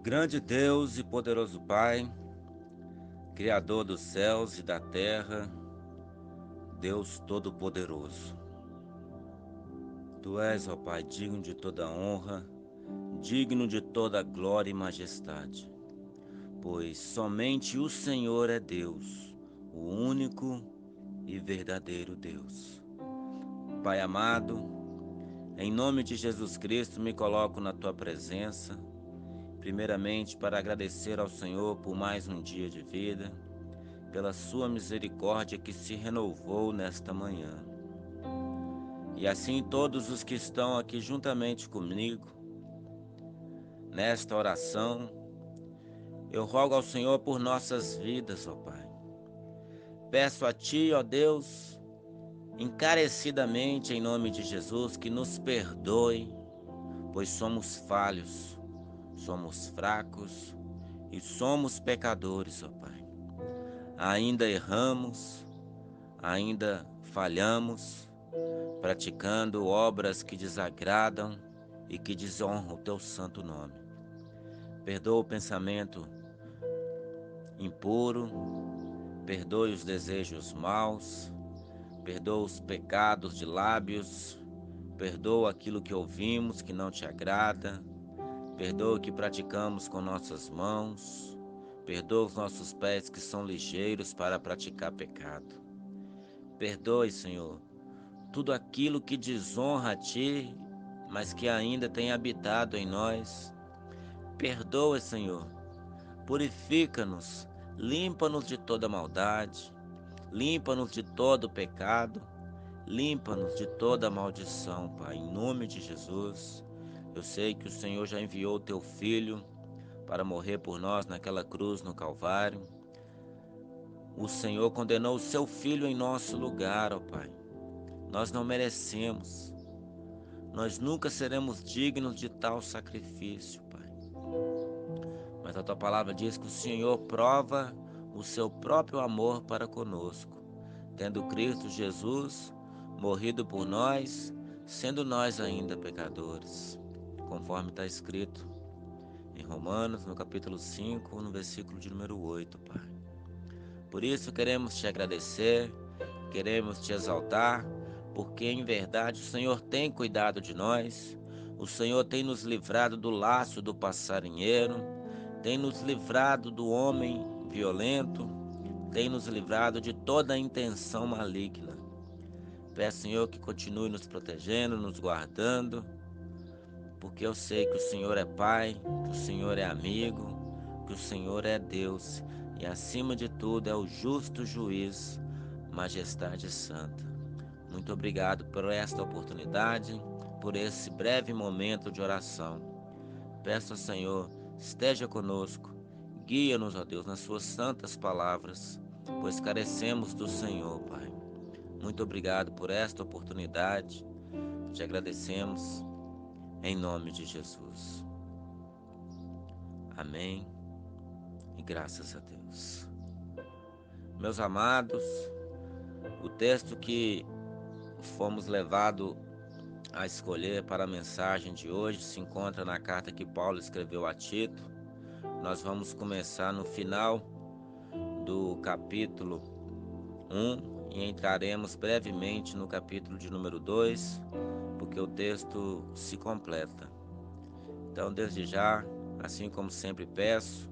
Grande Deus e poderoso Pai, Criador dos céus e da terra, Deus Todo-Poderoso. Tu és, ó Pai, digno de toda honra, digno de toda glória e majestade, pois somente o Senhor é Deus, o único e verdadeiro Deus. Pai amado, em nome de Jesus Cristo me coloco na Tua presença, primeiramente para agradecer ao Senhor por mais um dia de vida, pela sua misericórdia que se renovou nesta manhã. E assim todos os que estão aqui juntamente comigo, nesta oração, eu rogo ao Senhor por nossas vidas, ó Pai. Peço a Ti, ó Deus, encarecidamente em nome de Jesus, que nos perdoe, pois somos falhos, somos fracos e somos pecadores, ó Pai. Ainda erramos, ainda falhamos, praticando obras que desagradam e que desonram o Teu santo nome. Perdoa o pensamento impuro, perdoe os desejos maus, perdoa os pecados de lábios, perdoa aquilo que ouvimos que não Te agrada, perdoa o que praticamos com nossas mãos, perdoa os nossos pés que são ligeiros para praticar pecado. Perdoe, Senhor, tudo aquilo que desonra a Ti, mas que ainda tem habitado em nós. Perdoa, Senhor, purifica-nos, limpa-nos de toda maldade, limpa-nos de todo pecado, limpa-nos de toda maldição, Pai, em nome de Jesus. Eu sei que o Senhor já enviou o Teu Filho para morrer por nós naquela cruz no Calvário. O Senhor condenou o Seu Filho em nosso lugar, ó Pai. Nós não merecemos. Nós nunca seremos dignos de tal sacrifício, Pai. Mas a Tua palavra diz que o Senhor prova o Seu próprio amor para conosco, tendo Cristo Jesus morrido por nós, sendo nós ainda pecadores, conforme está escrito em Romanos, no capítulo 5, no versículo de número 8, Pai. Por isso queremos Te agradecer, queremos Te exaltar, porque em verdade o Senhor tem cuidado de nós, o Senhor tem nos livrado do laço do passarinheiro, tem nos livrado do homem violento, tem nos livrado de toda a intenção maligna. Peço, Senhor, que continue nos protegendo, nos guardando, porque eu sei que o Senhor é Pai, que o Senhor é amigo, que o Senhor é Deus e, acima de tudo, é o justo juiz, majestade santa. Muito obrigado por esta oportunidade, por esse breve momento de oração. Peço ao Senhor, esteja conosco, guia-nos, ó Deus, nas suas santas palavras, pois carecemos do Senhor, Pai. Muito obrigado por esta oportunidade, te agradecemos em nome de Jesus. Amém e graças a Deus. Meus amados, o texto que fomos levados a escolher para a mensagem de hoje se encontra na carta que Paulo escreveu a Tito. Nós vamos começar no final do capítulo 1 e entraremos brevemente no capítulo de número 2, porque o texto se completa. Então, desde já, assim como sempre peço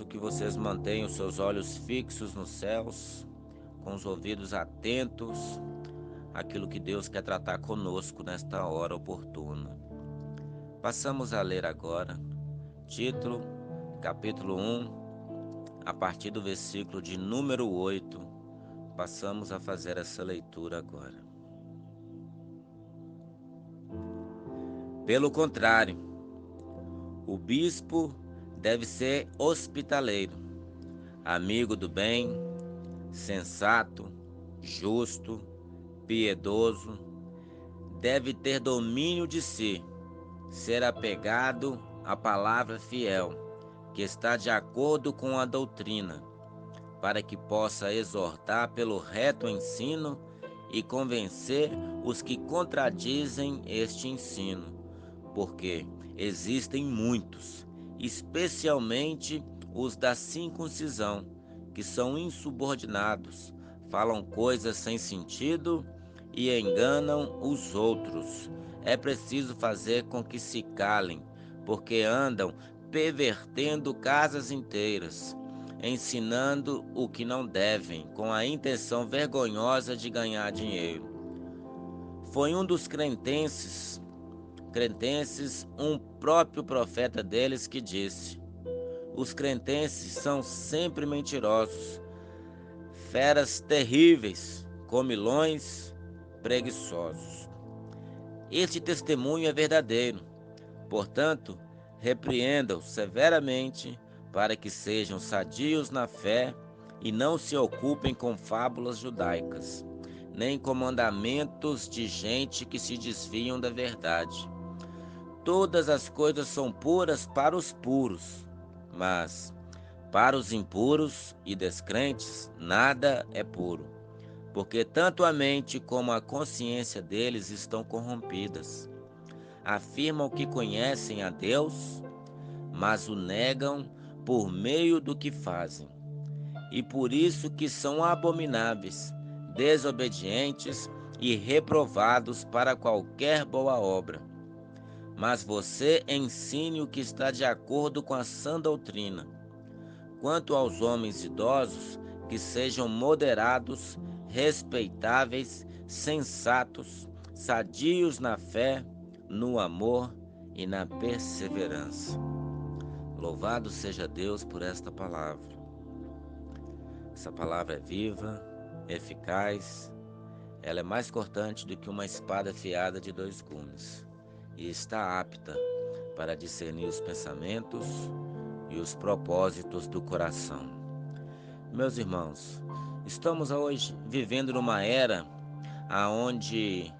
que vocês mantenham seus olhos fixos nos céus, com os ouvidos atentos àquilo que Deus quer tratar conosco nesta hora oportuna. Passamos a ler agora, título, capítulo 1, a partir do versículo de número 8, passamos a fazer essa leitura agora. Pelo contrário, o bispo deve ser hospitaleiro, amigo do bem, sensato, justo, piedoso, deve ter domínio de si, ser apegado à palavra fiel, que está de acordo com a doutrina, para que possa exortar pelo reto ensino e convencer os que contradizem este ensino, porque Existem muitos, especialmente os da circuncisão, que são insubordinados, falam coisas sem sentido e enganam os outros. É preciso fazer com que se calem, porque andam pervertendo casas inteiras, ensinando o que não devem, com a intenção vergonhosa de ganhar dinheiro. Foi um dos cretenses, um próprio profeta deles que disse: os cretenses são sempre mentirosos, feras terríveis, comilões, preguiçosos. Este testemunho é verdadeiro, portanto, repreenda-os severamente para que sejam sadios na fé e não se ocupem com fábulas judaicas, nem com mandamentos de gente que se desviam da verdade. Todas as coisas são puras para os puros, mas para os impuros e descrentes nada é puro, porque tanto a mente como a consciência deles estão corrompidas. Afirmam que conhecem a Deus, mas o negam por meio do que fazem, e por isso que são abomináveis, desobedientes e reprovados para qualquer boa obra. Mas você ensine o que está de acordo com a sã doutrina. Quanto aos homens idosos, que sejam moderados, respeitáveis, sensatos, sadios na fé, no amor e na perseverança. Louvado seja Deus por esta palavra. Essa palavra é viva, eficaz, ela é mais cortante do que uma espada afiada de 2 gumes e está apta para discernir os pensamentos e os propósitos do coração. Meus irmãos, estamos hoje vivendo numa era onde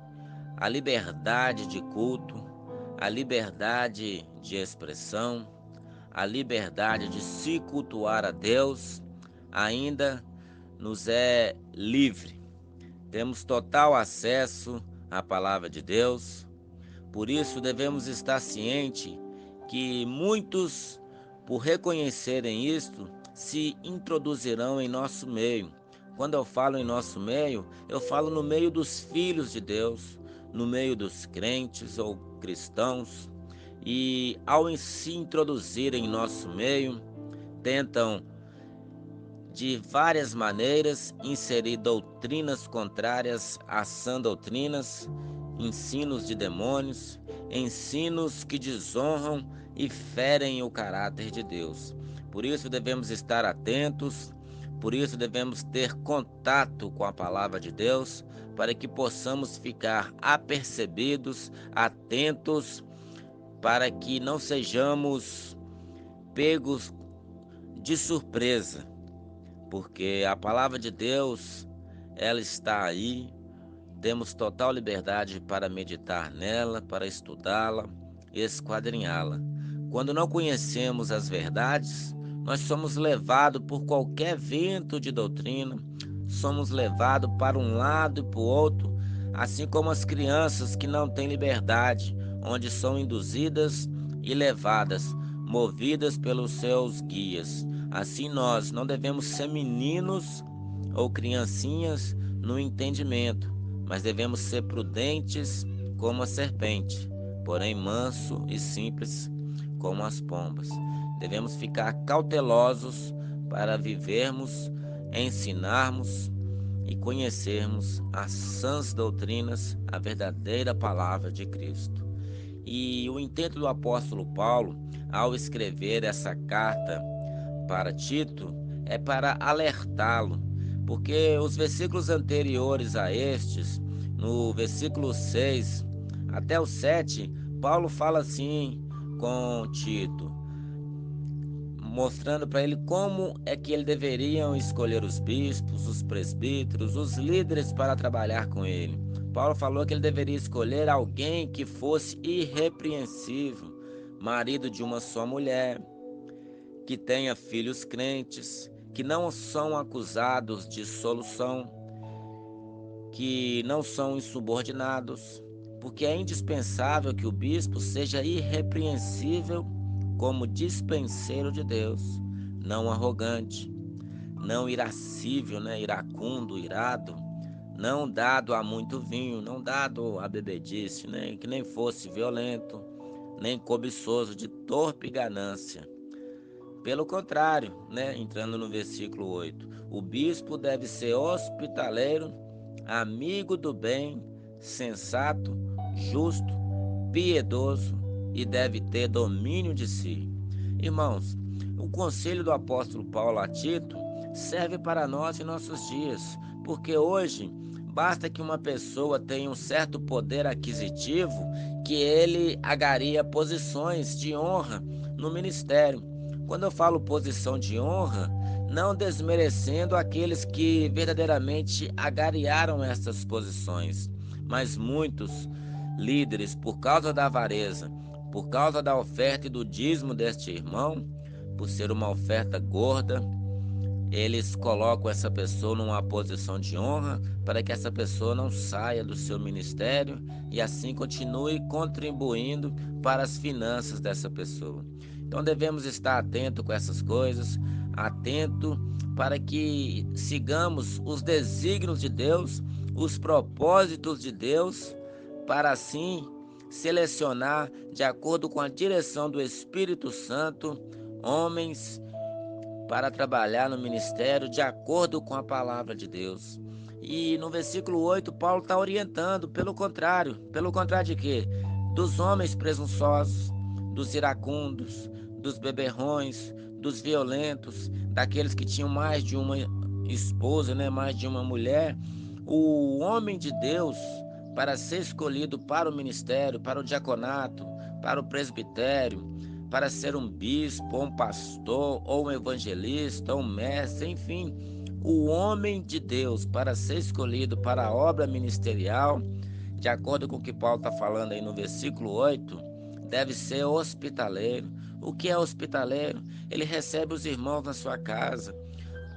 a liberdade de culto, a liberdade de expressão, a liberdade de se cultuar a Deus ainda nos é livre. Temos total acesso à palavra de Deus. Por isso devemos estar cientes que muitos, por reconhecerem isto, se introduzirão em nosso meio. Quando eu falo em nosso meio, eu falo no meio dos filhos de Deus, no meio dos crentes ou cristãos, e ao se introduzirem em nosso meio, tentam de várias maneiras inserir doutrinas contrárias às sã doutrinas, ensinos de demônios, ensinos que desonram e ferem o caráter de Deus. Por isso devemos estar atentos, por isso devemos ter contato com a palavra de Deus, para que possamos ficar apercebidos, atentos, para que não sejamos pegos de surpresa, porque a palavra de Deus, ela está aí. Temos total liberdade para meditar nela, para estudá-la e esquadrinhá-la. Quando não conhecemos as verdades, nós somos levados por qualquer vento de doutrina, somos levados para um lado e para o outro, assim como as crianças que não têm liberdade, onde são induzidas e levadas, movidas pelos seus guias. Assim nós não devemos ser meninos ou criancinhas no entendimento, mas devemos ser prudentes como a serpente, porém manso e simples como as pombas. Devemos ficar cautelosos para vivermos, ensinarmos e conhecermos as sãs doutrinas, a verdadeira palavra de Cristo. E o intento do apóstolo Paulo, ao escrever essa carta para Tito, é para alertá-lo, porque os versículos anteriores a estes, no versículo 6 até o 7, Paulo fala assim com Tito, mostrando para ele como é que ele deveriam escolher os bispos, os presbíteros, os líderes para trabalhar com ele. Paulo falou que ele deveria escolher alguém que fosse irrepreensível, marido de uma só mulher, que tenha filhos crentes, que não são acusados de dissolução, que não são insubordinados, porque é indispensável que o bispo seja irrepreensível como dispenseiro de Deus, não arrogante, não irascível, iracundo, irado, não dado a muito vinho, não dado a bebedice, que nem fosse violento, nem cobiçoso de torpe ganância. Pelo contrário, entrando no versículo 8, o bispo deve ser hospitaleiro, amigo do bem, sensato, justo, piedoso e deve ter domínio de si. Irmãos, o conselho do apóstolo Paulo a Tito serve para nós em nossos dias, porque hoje basta que uma pessoa tenha um certo poder aquisitivo que ele agaria posições de honra no ministério. Quando eu falo posição de honra, não desmerecendo aqueles que verdadeiramente agariaram essas posições, mas muitos líderes, por causa da avareza, por causa da oferta e do dízimo deste irmão, por ser uma oferta gorda, eles colocam essa pessoa numa posição de honra para que essa pessoa não saia do seu ministério e assim continue contribuindo para as finanças dessa pessoa. Então devemos estar atento com essas coisas, atento para que sigamos os desígnios de Deus, os propósitos de Deus, para assim selecionar, de acordo com a direção do Espírito Santo, homens para trabalhar no ministério de acordo com a palavra de Deus. E no versículo 8, Paulo está orientando, pelo contrário de quê? Dos homens presunçosos, dos iracundos, dos beberrões, dos violentos, daqueles que tinham mais de uma esposa, mais de uma mulher. O homem de Deus, para ser escolhido para o ministério, para o diaconato, para o presbitério, para ser um bispo, ou um pastor, ou um evangelista, ou um mestre, enfim, o homem de Deus, para ser escolhido para a obra ministerial, de acordo com o que Paulo está falando aí no versículo 8, deve ser hospitaleiro. O que é hospitaleiro? Ele recebe os irmãos na sua casa.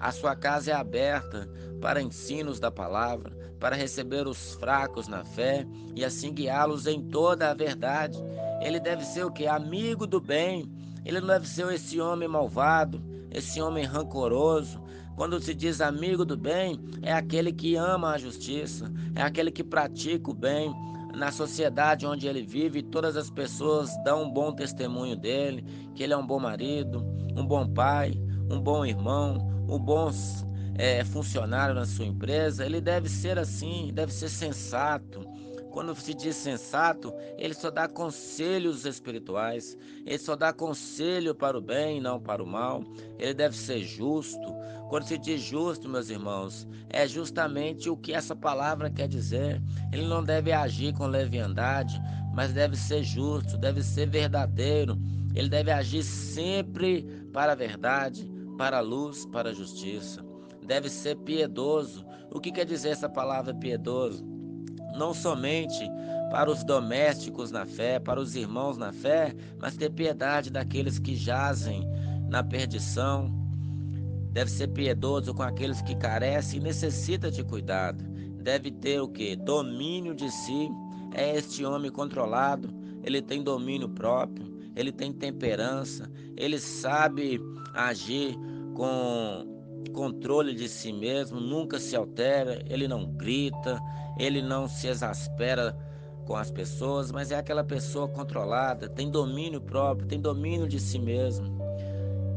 A sua casa é aberta para ensinos da palavra, para receber os fracos na fé e assim guiá-los em toda a verdade. Ele deve ser o quê? Amigo do bem. Ele não deve ser esse homem malvado, esse homem rancoroso. Quando se diz amigo do bem, é aquele que ama a justiça, é aquele que pratica o bem na sociedade onde ele vive. Todas as pessoas dão um bom testemunho dele, que ele é um bom marido, um bom pai, um bom irmão, um bom funcionário na sua empresa. Ele deve ser assim, deve ser sensato. Quando se diz sensato, ele só dá conselhos espirituais, ele só dá conselho para o bem e não para o mal. Ele deve ser justo. Quando se diz justo, meus irmãos, é justamente o que essa palavra quer dizer. Ele não deve agir com leviandade, mas deve ser justo, deve ser verdadeiro. Ele deve agir sempre para a verdade, para a luz, para a justiça. Deve ser piedoso. O que quer dizer essa palavra piedoso? Não somente para os domésticos na fé, para os irmãos na fé, mas ter piedade daqueles que jazem na perdição. Deve ser piedoso com aqueles que carecem e necessitam de cuidado. Deve ter o quê? Domínio de si. É este homem controlado, ele tem domínio próprio, ele tem temperança, ele sabe agir com controle de si mesmo, nunca se altera, ele não grita, ele não se exaspera com as pessoas, mas é aquela pessoa controlada, tem domínio próprio, tem domínio de si mesmo.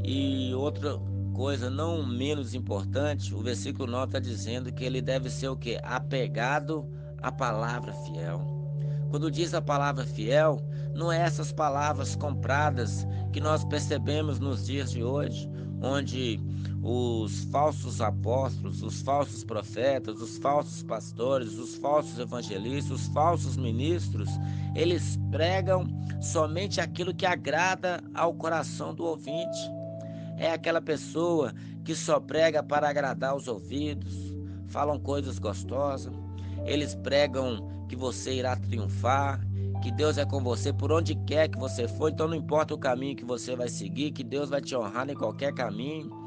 E outra coisa não menos importante, o versículo 9 está dizendo que ele deve ser o quê? Apegado à palavra fiel. Quando diz a palavra fiel, não é essas palavras compradas que nós percebemos nos dias de hoje, onde os falsos apóstolos, os falsos profetas, os falsos pastores, os falsos evangelistas, os falsos ministros, eles pregam somente aquilo que agrada ao coração do ouvinte. É aquela pessoa que só prega para agradar os ouvidos, falam coisas gostosas, eles pregam que você irá triunfar, que Deus é com você por onde quer que você for, então não importa o caminho que você vai seguir, que Deus vai te honrar em qualquer caminho.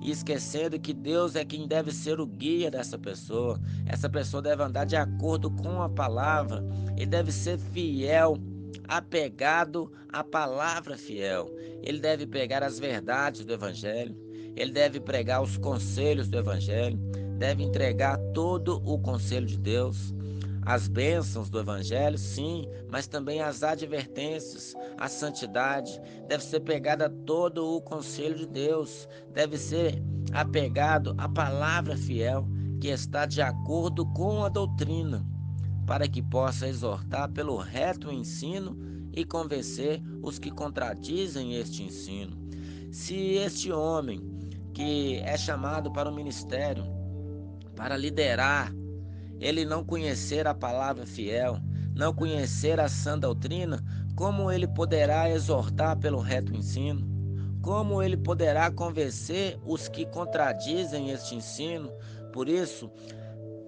e esquecendo que Deus é quem deve ser o guia dessa pessoa. Essa pessoa deve andar de acordo com a palavra e deve ser fiel, apegado à palavra fiel. Ele deve pegar as verdades do Evangelho, ele deve pregar os conselhos do Evangelho, deve entregar todo o conselho de Deus, as bênçãos do Evangelho, sim, mas também as advertências, a santidade, deve ser pegada todo o conselho de Deus, deve ser apegado à palavra fiel, que está de acordo com a doutrina, para que possa exortar pelo reto ensino e convencer os que contradizem este ensino. Se este homem que é chamado para o ministério, para liderar, ele não conhecer a palavra fiel, não conhecer a sã doutrina, como ele poderá exortar pelo reto ensino? Como ele poderá convencer os que contradizem este ensino? Por isso,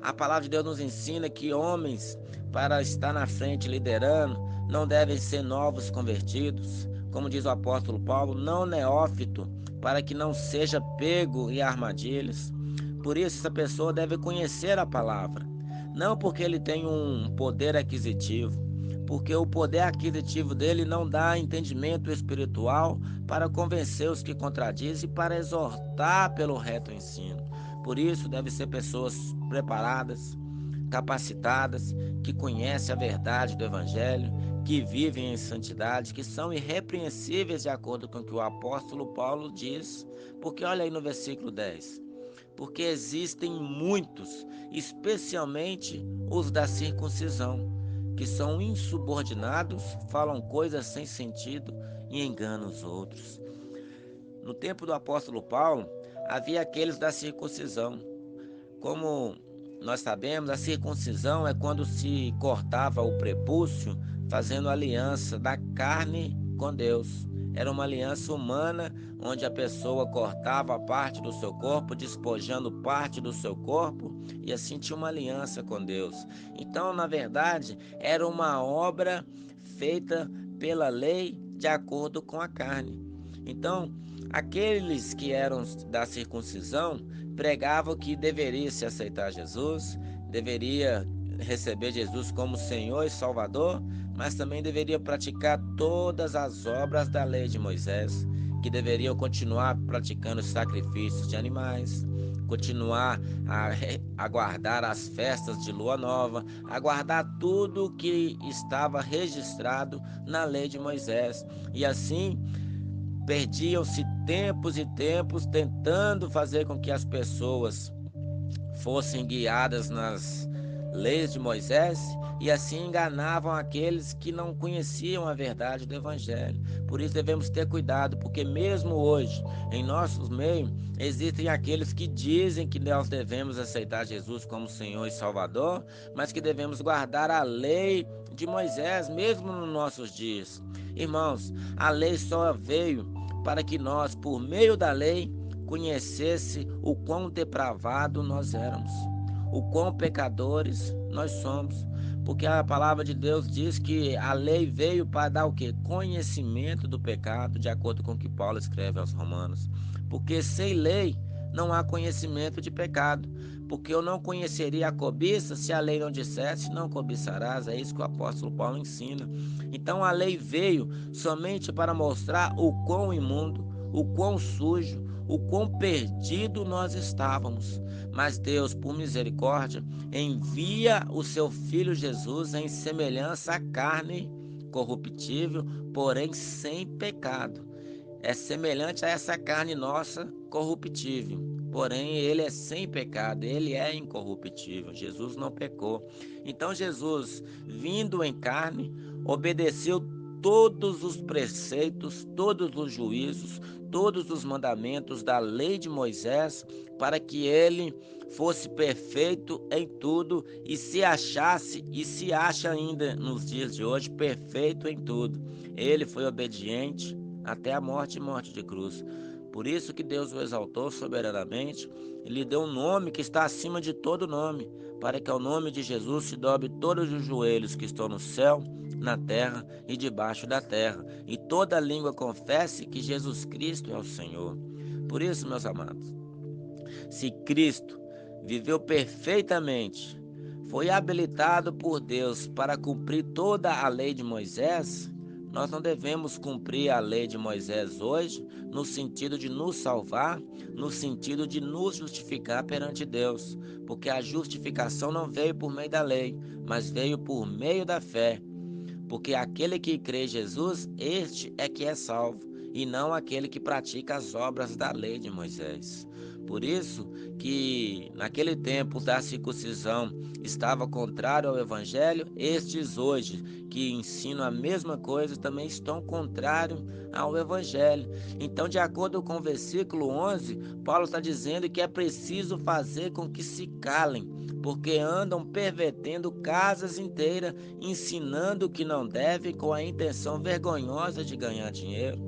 a palavra de Deus nos ensina que homens, para estar na frente liderando, não devem ser novos convertidos, como diz o apóstolo Paulo, não neófito, para que não seja pego em armadilhas. Por isso, essa pessoa deve conhecer a palavra, não porque ele tem um poder aquisitivo, porque o poder aquisitivo dele não dá entendimento espiritual para convencer os que contradizem e para exortar pelo reto ensino. Por isso, devem ser pessoas preparadas, capacitadas, que conhecem a verdade do Evangelho, que vivem em santidade, que são irrepreensíveis de acordo com o que o apóstolo Paulo diz. Porque olha aí no versículo 10. Porque existem muitos, especialmente os da circuncisão, que são insubordinados, falam coisas sem sentido e enganam os outros. No tempo do apóstolo Paulo, havia aqueles da circuncisão. Como nós sabemos, a circuncisão é quando se cortava o prepúcio, fazendo aliança da carne com Deus. Era uma aliança humana, onde a pessoa cortava parte do seu corpo, despojando parte do seu corpo, e assim tinha uma aliança com Deus. Então, na verdade, era uma obra feita pela lei de acordo com a carne. Então, aqueles que eram da circuncisão pregavam que deveria se aceitar Jesus, deveria receber Jesus como Senhor e Salvador, mas também deveria praticar todas as obras da lei de Moisés, que deveriam continuar praticando os sacrifícios de animais, continuar a guardar as festas de lua nova, a guardar tudo o que estava registrado na lei de Moisés. E assim, perdiam-se tempos e tempos tentando fazer com que as pessoas fossem guiadas nas leis de Moisés e assim enganavam aqueles que não conheciam a verdade do Evangelho. Por isso devemos ter cuidado, porque mesmo hoje, em nossos meios, existem aqueles que dizem que nós devemos aceitar Jesus como Senhor e Salvador, mas que devemos guardar a lei de Moisés, mesmo nos nossos dias. Irmãos, a lei só veio para que nós, por meio da lei, conhecesse o quão depravado nós éramos, o quão pecadores nós somos, porque a palavra de Deus diz que a lei veio para dar o quê? Conhecimento do pecado, de acordo com o que Paulo escreve aos Romanos. Porque sem lei não há conhecimento de pecado, porque eu não conheceria a cobiça se a lei não dissesse não cobiçarás. É isso que o apóstolo Paulo ensina. Então a lei veio somente para mostrar o quão imundo, o quão sujo, o quão perdido nós estávamos. Mas Deus, por misericórdia, envia o seu Filho Jesus em semelhança à carne corruptível, porém sem pecado. É semelhante a essa carne nossa corruptível, porém ele é sem pecado, ele é incorruptível. Jesus não pecou. Então Jesus, vindo em carne, obedeceu todos os preceitos, todos os juízos, todos os mandamentos da lei de Moisés, para que ele fosse perfeito em tudo e se achasse e se acha ainda nos dias de hoje perfeito em tudo. Ele foi obediente até a morte e morte de cruz. Por isso que Deus o exaltou soberanamente e lhe deu um nome que está acima de todo nome, para que ao nome de Jesus se dobre todos os joelhos que estão no céu, na terra e debaixo da terra, e toda língua confesse que Jesus Cristo é o Senhor. Por isso, meus amados, Se Cristo viveu perfeitamente, foi habilitado por Deus para cumprir toda a lei de Moisés, nós não devemos cumprir a lei de Moisés hoje no sentido de nos salvar, no sentido de nos justificar perante Deus, porque a justificação não veio por meio da lei, mas veio por meio da fé. Porque aquele que crê em Jesus, este é que é salvo, e não aquele que pratica as obras da lei de Moisés. Por isso que naquele tempo da circuncisão estava contrário ao evangelho, estes hoje que ensinam a mesma coisa também estão contrários ao evangelho. Então, de acordo com o versículo 11, Paulo está dizendo que é preciso fazer com que se calem, porque andam pervertendo casas inteiras, ensinando o que não deve com a intenção vergonhosa de ganhar dinheiro.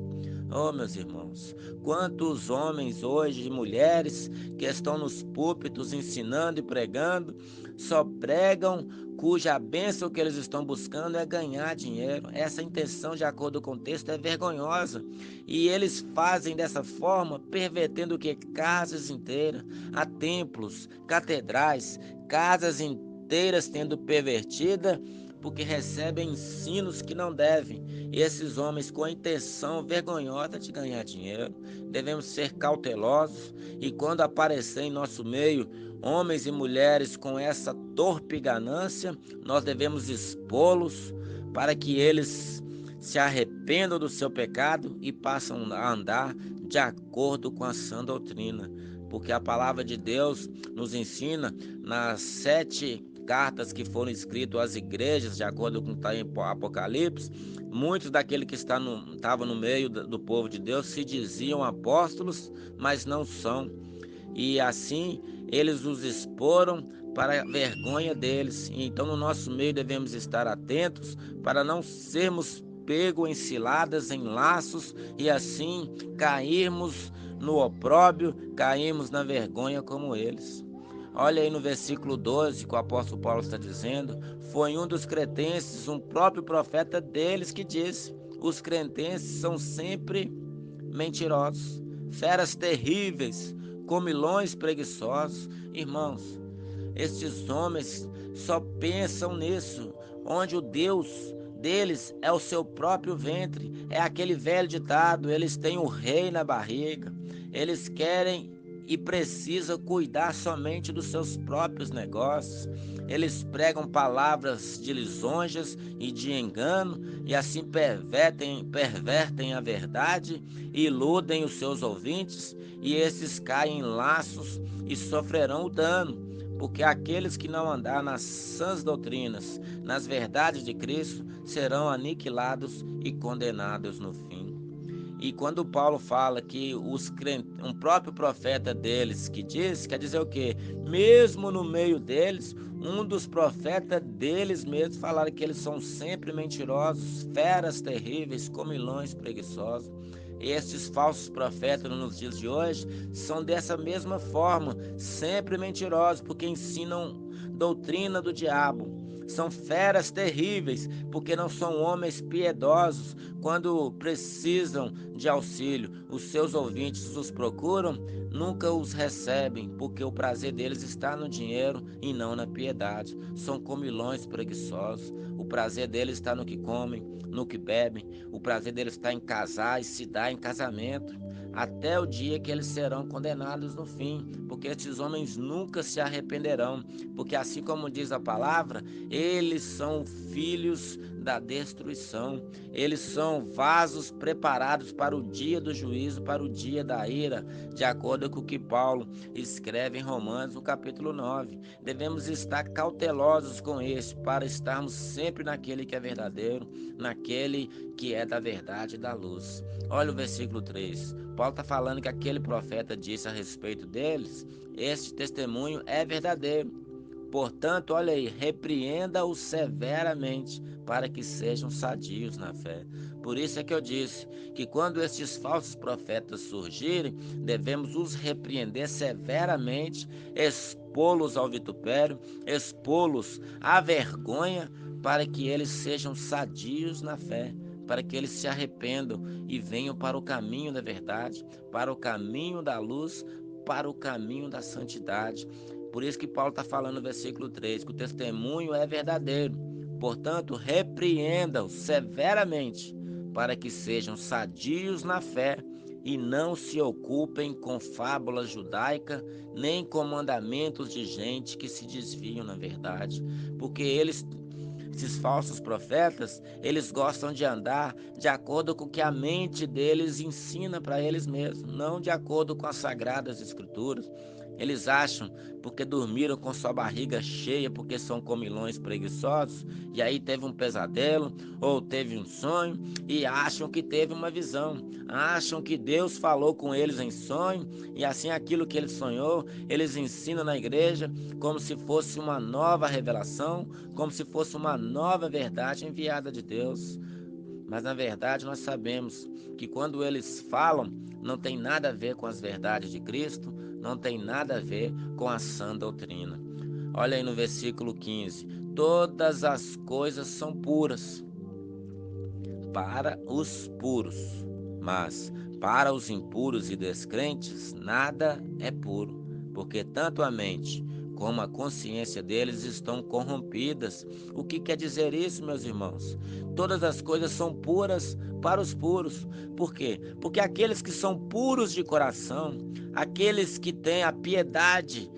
Oh, meus irmãos, quantos homens hoje e mulheres que estão nos púlpitos ensinando e pregando, só pregam cuja bênção que eles estão buscando é ganhar dinheiro. Essa intenção, de acordo com o texto, é vergonhosa. E eles fazem dessa forma, pervertendo o que? Casas inteiras. Há templos, catedrais, casas inteiras sendo pervertidas porque recebem ensinos que não devem. E esses homens, com a intenção vergonhosa de ganhar dinheiro, devemos ser cautelosos e, quando aparecer em nosso meio homens e mulheres com essa torpe ganância, nós devemos expô-los para que eles se arrependam do seu pecado e passam a andar de acordo com a sã doutrina. Porque a palavra de Deus nos ensina nas 7 cartas que foram escritas às igrejas, de acordo com o que está em Apocalipse, muitos daqueles que estavam no meio do povo de Deus se diziam apóstolos, mas não são. E assim eles os exporam para a vergonha deles. E então no nosso meio devemos estar atentos para não sermos pegos em ciladas, em laços, e assim cairmos no opróbrio, cairmos na vergonha como eles. Olha aí no versículo 12 que o apóstolo Paulo está dizendo, foi um dos cretenses, um próprio profeta deles que disse: os cretenses são sempre mentirosos, feras terríveis, comilões preguiçosos. Irmãos, estes homens só pensam nisso, onde o Deus deles é o seu próprio ventre, é aquele velho ditado, eles têm o rei na barriga, eles querem e precisam cuidar somente dos seus próprios negócios. Eles pregam palavras de lisonjas e de engano e assim pervertem a verdade e iludem os seus ouvintes, e esses caem em laços e sofrerão o dano, porque aqueles que não andar nas sãs doutrinas, nas verdades de Cristo, serão aniquilados e condenados no fim. E quando Paulo fala que um próprio profeta deles que diz, quer dizer o quê? Mesmo no meio deles, um dos profetas deles mesmos falaram que eles são sempre mentirosos, feras terríveis, comilões preguiçosos. E estes falsos profetas nos dias de hoje são dessa mesma forma, sempre mentirosos, porque ensinam doutrina do diabo. São feras terríveis, porque não são homens piedosos. Quando precisam de auxílio, os seus ouvintes os procuram, nunca os recebem, porque o prazer deles está no dinheiro e não na piedade. São comilões preguiçosos. O prazer deles está no que comem, no que bebem. O prazer deles está em casar e se dar em casamento, até o dia que eles serão condenados no fim, porque estes homens nunca se arrependerão, porque assim como diz a palavra, eles são filhos da destruição, eles são vasos preparados para o dia do juízo, para o dia da ira, de acordo com o que Paulo escreve em Romanos, no capítulo 9. Devemos estar cautelosos com isso, para estarmos sempre naquele que é verdadeiro, naquele que é da verdade e da luz. Olha o versículo 3. Paulo está falando que aquele profeta disse a respeito deles, este testemunho é verdadeiro. Portanto, olha aí, repreenda-os severamente, para que sejam sadios na fé. Por isso é que eu disse que quando estes falsos profetas surgirem, devemos os repreender severamente, expô-los ao vitupério, expô-los à vergonha, para que eles sejam sadios na fé, para que eles se arrependam e venham para o caminho da verdade, para o caminho da luz, para o caminho da santidade. Por isso que Paulo está falando no versículo 3, que o testemunho é verdadeiro. Portanto, repreenda-os severamente, para que sejam sadios na fé e não se ocupem com fábulas judaicas, nem com mandamentos de gente que se desviam na verdade. Porque esses falsos profetas, eles gostam de andar de acordo com o que a mente deles ensina para eles mesmos, não de acordo com as sagradas escrituras. Eles acham, porque dormiram com sua barriga cheia, porque são comilões preguiçosos, e aí teve um pesadelo, ou teve um sonho, e acham que teve uma visão, acham que Deus falou com eles em sonho, e assim aquilo que ele sonhou, eles ensinam na igreja como se fosse uma nova revelação, como se fosse uma nova verdade enviada de Deus. Mas na verdade nós sabemos que quando eles falam, não tem nada a ver com as verdades de Cristo, não tem nada a ver com a sã doutrina. Olha aí no versículo 15: todas as coisas são puras para os puros, mas para os impuros e descrentes nada é puro, porque tanto a mente como a consciência deles estão corrompidas. O que quer dizer isso, meus irmãos? Todas as coisas são puras para os puros. Por quê? Porque aqueles que são puros de coração, aqueles que têm a piedade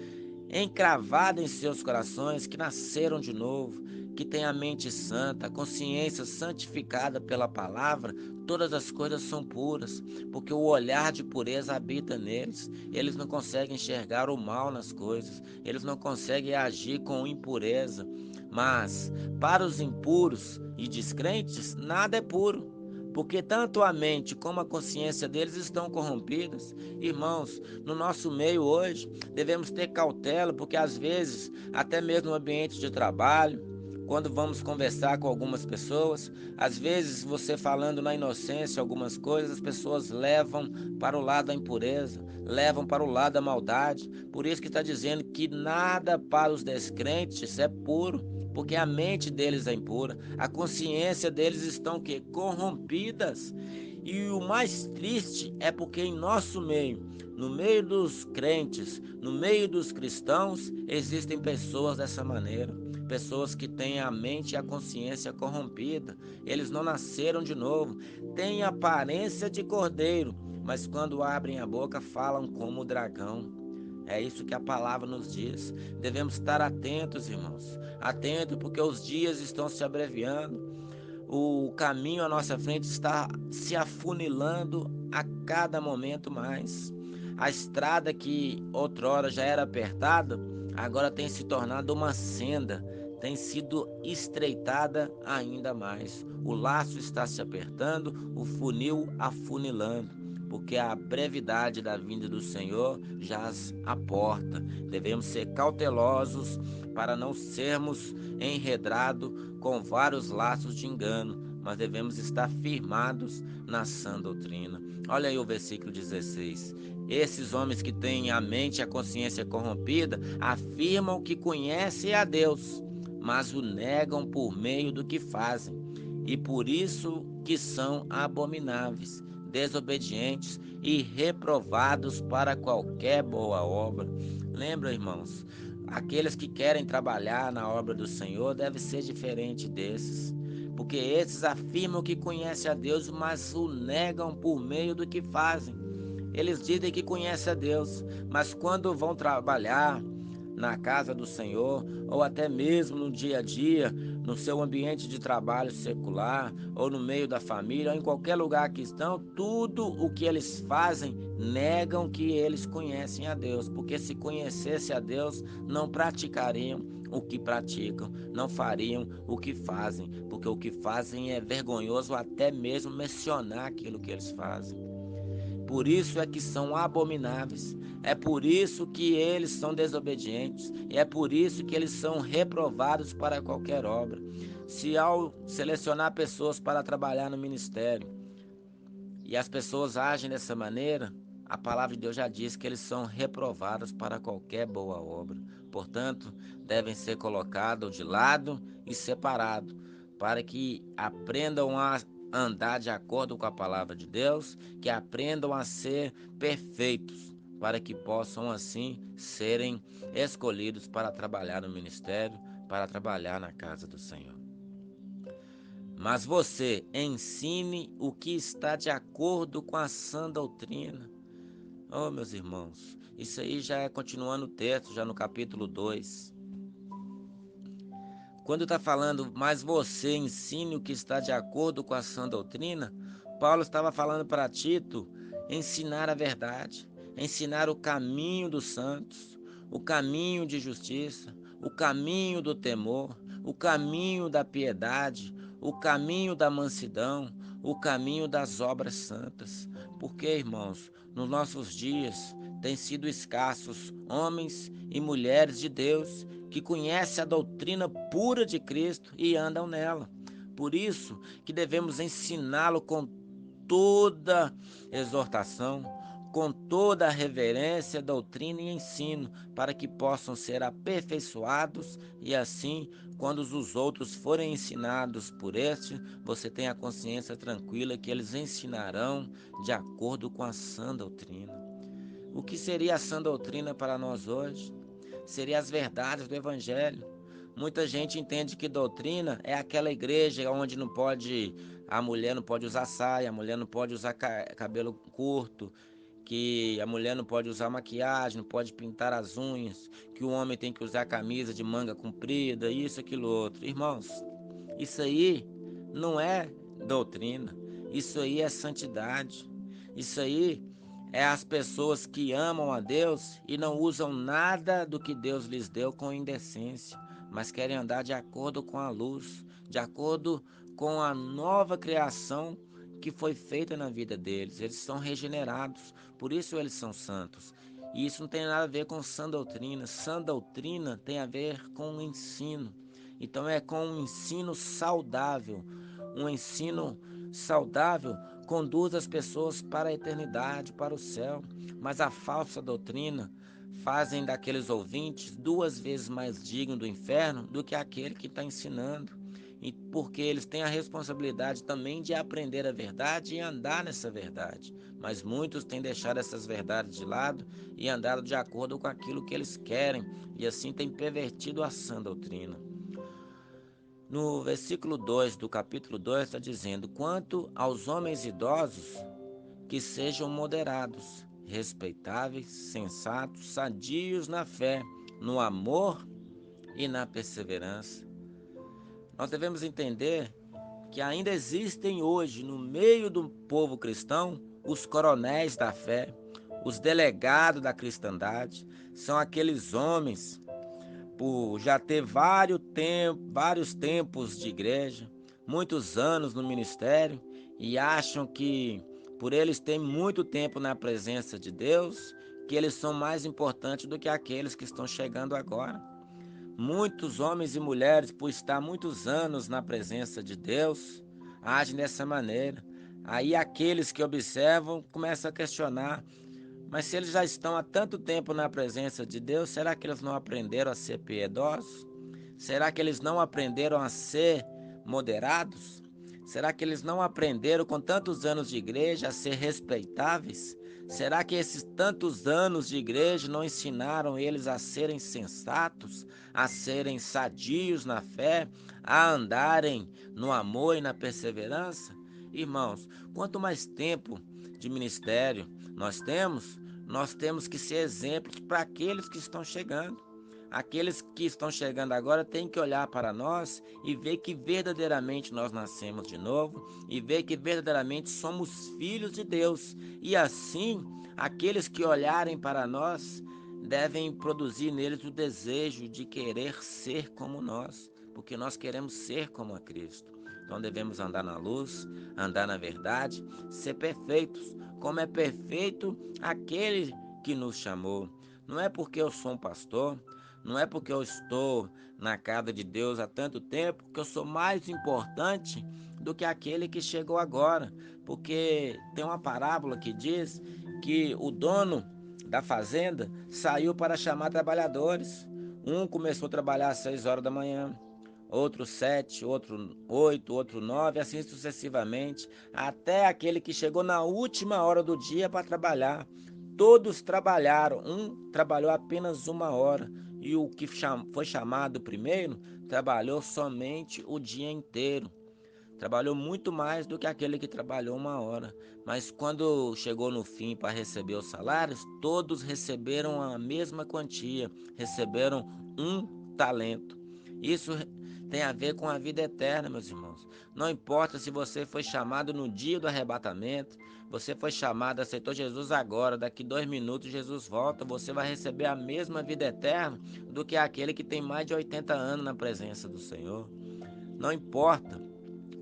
encravada em seus corações, que nasceram de novo, que têm a mente santa, a consciência santificada pela palavra, todas as coisas são puras, porque o olhar de pureza habita neles. Eles não conseguem enxergar o mal nas coisas, eles não conseguem agir com impureza. Mas para os impuros e descrentes, nada é puro, porque tanto a mente como a consciência deles estão corrompidas. Irmãos, no nosso meio hoje, devemos ter cautela, porque às vezes, até mesmo no ambiente de trabalho, quando vamos conversar com algumas pessoas, às vezes você falando na inocência algumas coisas, as pessoas levam para o lado da impureza, levam para o lado da maldade. Por isso que está dizendo que nada para os descrentes é puro, porque a mente deles é impura, a consciência deles estão que corrompidas. E o mais triste é porque em nosso meio, no meio dos crentes, no meio dos cristãos, existem pessoas dessa maneira, pessoas que têm a mente e a consciência corrompida. Eles não nasceram de novo, têm aparência de cordeiro, mas quando abrem a boca falam como o dragão. É isso que a palavra nos diz. Devemos estar atentos, irmãos. Atentos, porque os dias estão se abreviando. O caminho à nossa frente está se afunilando a cada momento mais. A estrada que outrora já era apertada, agora tem se tornado uma senda, tem sido estreitada ainda mais. O laço está se apertando, o funil afunilando, porque a brevidade da vinda do Senhor jaz à porta. Devemos ser cautelosos para não sermos enredados com vários laços de engano, mas devemos estar firmados na sã doutrina. Olha aí o versículo 16. Esses homens que têm a mente e a consciência corrompida afirmam que conhecem a Deus, mas o negam por meio do que fazem, e por isso que são abomináveis, desobedientes e reprovados para qualquer boa obra. Lembra, irmãos, aqueles que querem trabalhar na obra do Senhor devem ser diferente desses, porque esses afirmam que conhecem a Deus, mas o negam por meio do que fazem. Eles dizem que conhecem a Deus, mas quando vão trabalhar na casa do Senhor, ou até mesmo no dia a dia, no seu ambiente de trabalho secular, ou no meio da família, ou em qualquer lugar que estão, tudo o que eles fazem negam que eles conhecem a Deus, porque se conhecesse a Deus, não praticariam o que praticam, não fariam o que fazem, porque o que fazem é vergonhoso até mesmo mencionar aquilo que eles fazem. Por isso é que são abomináveis, é por isso que eles são desobedientes, e é por isso que eles são reprovados para qualquer obra. Se ao selecionar pessoas para trabalhar no ministério, e as pessoas agem dessa maneira, a palavra de Deus já diz que eles são reprovados para qualquer boa obra. Portanto, devem ser colocados de lado e separados, para que aprendam a andar de acordo com a palavra de Deus, que aprendam a ser perfeitos, para que possam assim serem escolhidos para trabalhar no ministério, para trabalhar na casa do Senhor. Mas você ensine o que está de acordo com a sã doutrina. Oh, meus irmãos, isso aí já é continuando o texto, já no capítulo 2. Quando está falando, mas você ensine o que está de acordo com a sã doutrina, Paulo estava falando para Tito ensinar a verdade, ensinar o caminho dos santos, o caminho de justiça, o caminho do temor, o caminho da piedade, o caminho da mansidão, o caminho das obras santas. Porque, irmãos, nos nossos dias têm sido escassos homens e mulheres de Deus que conhecem a doutrina pura de Cristo e andam nela. Por isso que devemos ensiná-lo com toda exortação, com toda a reverência, doutrina e ensino, para que possam ser aperfeiçoados e assim, quando os outros forem ensinados por este, você tem a consciência tranquila que eles ensinarão de acordo com a sã doutrina. O que seria a sã doutrina para nós hoje? Seria as verdades do Evangelho. Muita gente entende que doutrina é aquela igreja onde a mulher não pode usar saia, a mulher não pode usar cabelo curto, que a mulher não pode usar maquiagem, não pode pintar as unhas, que o homem tem que usar camisa de manga comprida, isso, aquilo, outro. Irmãos, isso aí não é doutrina, isso aí é santidade, isso aí é as pessoas que amam a Deus e não usam nada do que Deus lhes deu com indecência, mas querem andar de acordo com a luz, de acordo com a nova criação que foi feita na vida deles. Eles são regenerados, por isso eles são santos. E isso não tem nada a ver com sã doutrina. Sã doutrina tem a ver com o ensino. Então é com um ensino saudável. Um ensino saudável conduz as pessoas para a eternidade, para o céu. Mas a falsa doutrina fazem daqueles ouvintes 2 vezes mais dignos do inferno do que aquele que está ensinando. E porque eles têm a responsabilidade também de aprender a verdade e andar nessa verdade. Mas muitos têm deixado essas verdades de lado e andado de acordo com aquilo que eles querem, e assim têm pervertido a sã doutrina. No versículo 2 do capítulo 2 está dizendo: quanto aos homens idosos, que sejam moderados, respeitáveis, sensatos, sadios na fé, no amor e na perseverança. Nós devemos entender que ainda existem hoje, no meio do povo cristão, os coronéis da fé, os delegados da cristandade. São aqueles homens, por já ter vários tempos de igreja, muitos anos no ministério, e acham que, por eles terem muito tempo na presença de Deus, que eles são mais importantes do que aqueles que estão chegando agora. Muitos homens e mulheres, por estar muitos anos na presença de Deus, agem dessa maneira. Aí aqueles que observam começam a questionar: mas se eles já estão há tanto tempo na presença de Deus, será que eles não aprenderam a ser piedosos? Será que eles não aprenderam a ser moderados? Será que eles não aprenderam com tantos anos de igreja a ser respeitáveis? Será que esses tantos anos de igreja não ensinaram eles a serem sensatos, a serem sadios na fé, a andarem no amor e na perseverança? Irmãos, quanto mais tempo de ministério nós temos que ser exemplos para aqueles que estão chegando. Aqueles que estão chegando agora têm que olhar para nós e ver que verdadeiramente nós nascemos de novo e ver que verdadeiramente somos filhos de Deus. E assim, aqueles que olharem para nós devem produzir neles o desejo de querer ser como nós, porque nós queremos ser como a Cristo. Então devemos andar na luz, andar na verdade, ser perfeitos, como é perfeito aquele que nos chamou. Não é porque eu sou um pastor, não é porque eu estou na casa de Deus há tanto tempo que eu sou mais importante do que aquele que chegou agora. Porque tem uma parábola que diz que o dono da fazenda saiu para chamar trabalhadores. Um começou a trabalhar às 6 horas da manhã, outro 7, outro 8, outro 9, assim sucessivamente, até aquele que chegou na última hora do dia para trabalhar. todos trabalharam, um trabalhou apenas 1 hora, e o que foi chamado primeiro trabalhou somente o dia inteiro. Trabalhou muito mais do que aquele que trabalhou 1 hora. Mas quando chegou no fim para receber os salários, todos receberam a mesma quantia, receberam um talento. Isso tem a ver com a vida eterna, meus irmãos. Não importa se você foi chamado no dia do arrebatamento, você foi chamado, aceitou Jesus agora, daqui 2 minutos Jesus volta, você vai receber a mesma vida eterna do que aquele que tem mais de 80 anos na presença do Senhor. Não importa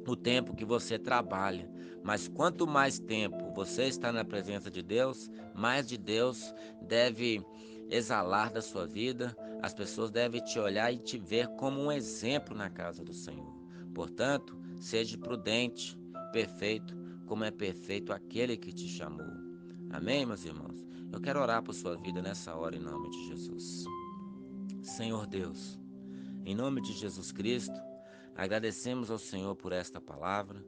o tempo que você trabalha, mas quanto mais tempo você está na presença de Deus, mais de Deus deve exalar da sua vida. As pessoas devem te olhar e te ver como um exemplo na casa do Senhor. Portanto, seja prudente, perfeito, como é perfeito aquele que te chamou. Amém, meus irmãos? Eu quero orar por sua vida nessa hora em nome de Jesus. Senhor Deus, em nome de Jesus Cristo, agradecemos ao Senhor por esta palavra,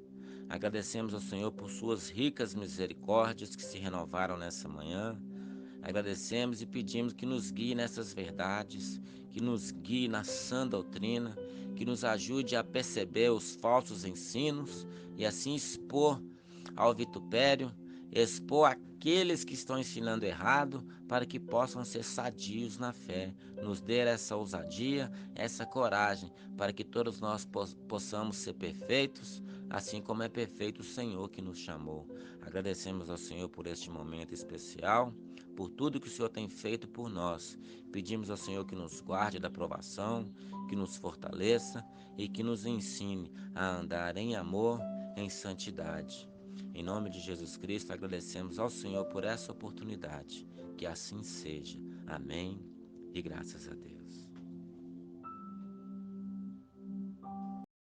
agradecemos ao Senhor por suas ricas misericórdias que se renovaram nessa manhã, agradecemos e pedimos que nos guie nessas verdades, que nos guie na sã doutrina, que nos ajude a perceber os falsos ensinos e assim expor ao vitupério, expor aqueles que estão ensinando errado, para que possam ser sadios na fé. Nos dê essa ousadia, essa coragem, para que todos nós possamos ser perfeitos, assim como é perfeito o Senhor que nos chamou. Agradecemos ao Senhor por este momento especial, por tudo que o Senhor tem feito por nós. Pedimos ao Senhor que nos guarde da provação, que nos fortaleça e que nos ensine a andar em amor, em santidade. Em nome de Jesus Cristo, agradecemos ao Senhor por essa oportunidade. Que assim seja. Amém e graças a Deus.